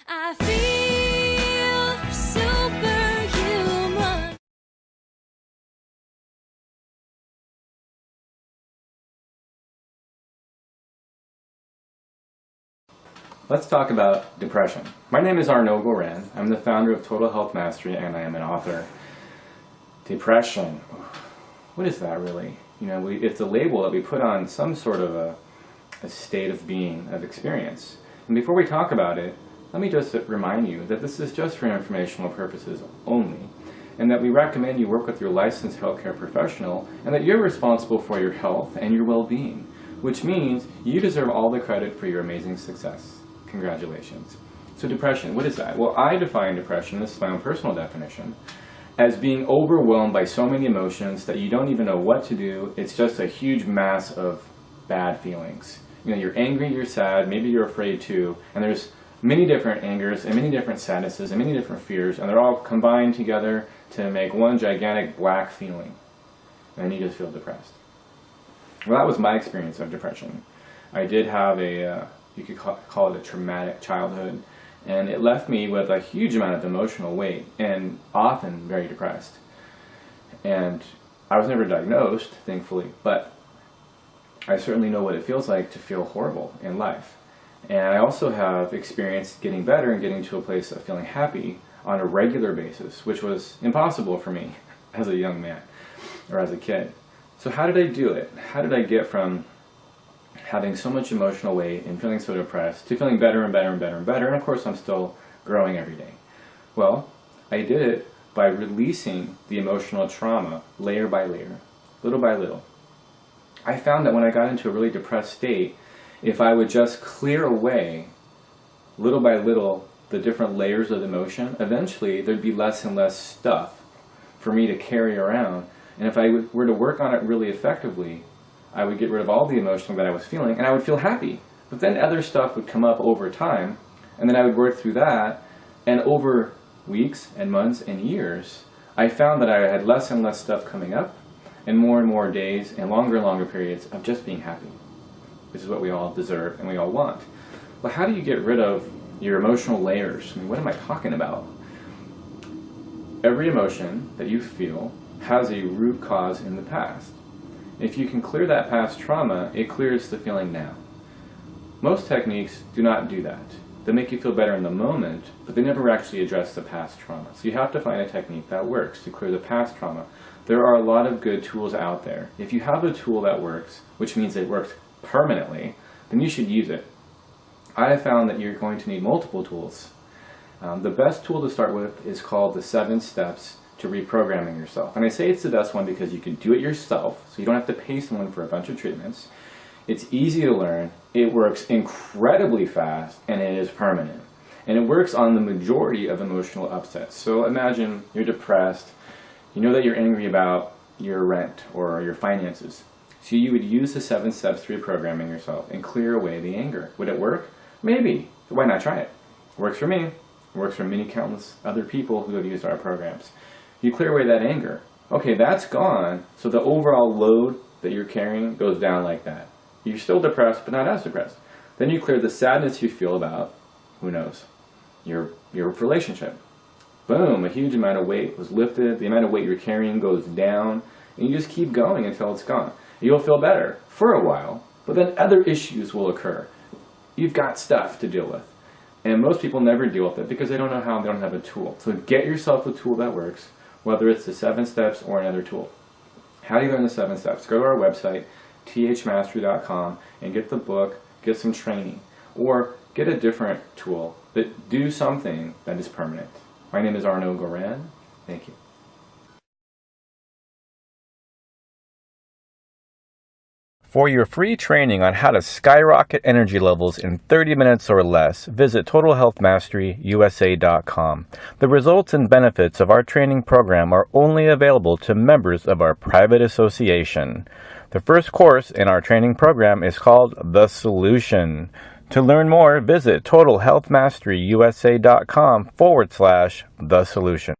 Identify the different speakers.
Speaker 1: I feel superhuman.
Speaker 2: Let's talk about depression. My name is Arnoux Goran. I'm the founder of Total Health Mastery and I am an author. Depression. What is that really? You know, it's a label that we put on some sort of a state of being, of experience. And before we talk about it, let me just remind you that this is just for informational purposes only, and that we recommend you work with your licensed healthcare professional, and that you're responsible for your health and your well-being, which means you deserve all the credit for your amazing success. Congratulations. So depression, what is that? Well, I define depression, this is my own personal definition, as being overwhelmed by so many emotions that you don't even know what to do. It's just a huge mass of bad feelings. You know, you're angry, you're sad, maybe you're afraid too, and there's many different angers and many different sadnesses and many different fears, and they're all combined together to make one gigantic black feeling, and you just feel depressed. Well, that was my experience of depression. I did have you could call it a traumatic childhood, and it left me with a huge amount of emotional weight and often very depressed. And I was never diagnosed, thankfully, but I certainly know what it feels like to feel horrible in life. And I also have experienced getting better and getting to a place of feeling happy on a regular basis, which was impossible for me as a young man or as a kid. So how did I do it? How did I get from having so much emotional weight and feeling so depressed to feeling better and better and better and better? And of course I'm still growing every day. Well, I did it by releasing the emotional trauma layer by layer, little by little. I found that when I got into a really depressed state, if I would just clear away little by little the different layers of emotion, eventually there'd be less and less stuff for me to carry around. And if I were to work on it really effectively, I would get rid of all the emotion that I was feeling, and I would feel happy. But then other stuff would come up over time, and then I would work through that, and over weeks and months and years, I found that I had less and less stuff coming up, and more days and longer periods of just being happy, which is what we all deserve and we all want. Well, how do you get rid of your emotional layers? I mean, what am I talking about? Every emotion that you feel has a root cause in the past. If you can clear that past trauma, it clears the feeling now. Most techniques do not do that. They make you feel better in the moment, but they never actually address the past trauma. So you have to find a technique that works to clear the past trauma. There are a lot of good tools out there. If you have a tool that works, which means it works permanently, then you should use it. I have found that you're going to need multiple tools. The best tool to start with is called the 7 Steps to Reprogramming Yourself. And I say it's the best one because you can do it yourself, so you don't have to pay someone for a bunch of treatments. It's easy to learn, it works incredibly fast, and it is permanent. And it works on the majority of emotional upsets. So imagine you're depressed, you know that you're angry about your rent or your finances. So you would use the 7 steps to reprogramming yourself and clear away the anger. Would it work? Maybe. Why not try it? It works for me. It works for many countless other people who have used our programs. You clear away that anger. Okay, that's gone, so the overall load that you're carrying goes down like that. You're still depressed, but not as depressed. Then you clear the sadness you feel about, who knows, your relationship. Boom, a huge amount of weight was lifted, the amount of weight you're carrying goes down, and you just keep going until it's gone. You'll feel better for a while, but then other issues will occur. You've got stuff to deal with. And most people never deal with it because they don't know how, they don't have a tool. So get yourself a tool that works, whether it's the 7 steps or another tool. How do you learn the 7 steps? Go to our website, thmastery.com, and get the book, get some training, or get a different tool that do something that is permanent. My name is Arnoux Goran. Thank you.
Speaker 3: For your free training on how to skyrocket energy levels in 30 minutes or less, visit TotalHealthMasteryUSA.com. The results and benefits of our training program are only available to members of our private association. The first course in our training program is called The Solution. To learn more, visit TotalHealthMasteryUSA.com/The Solution.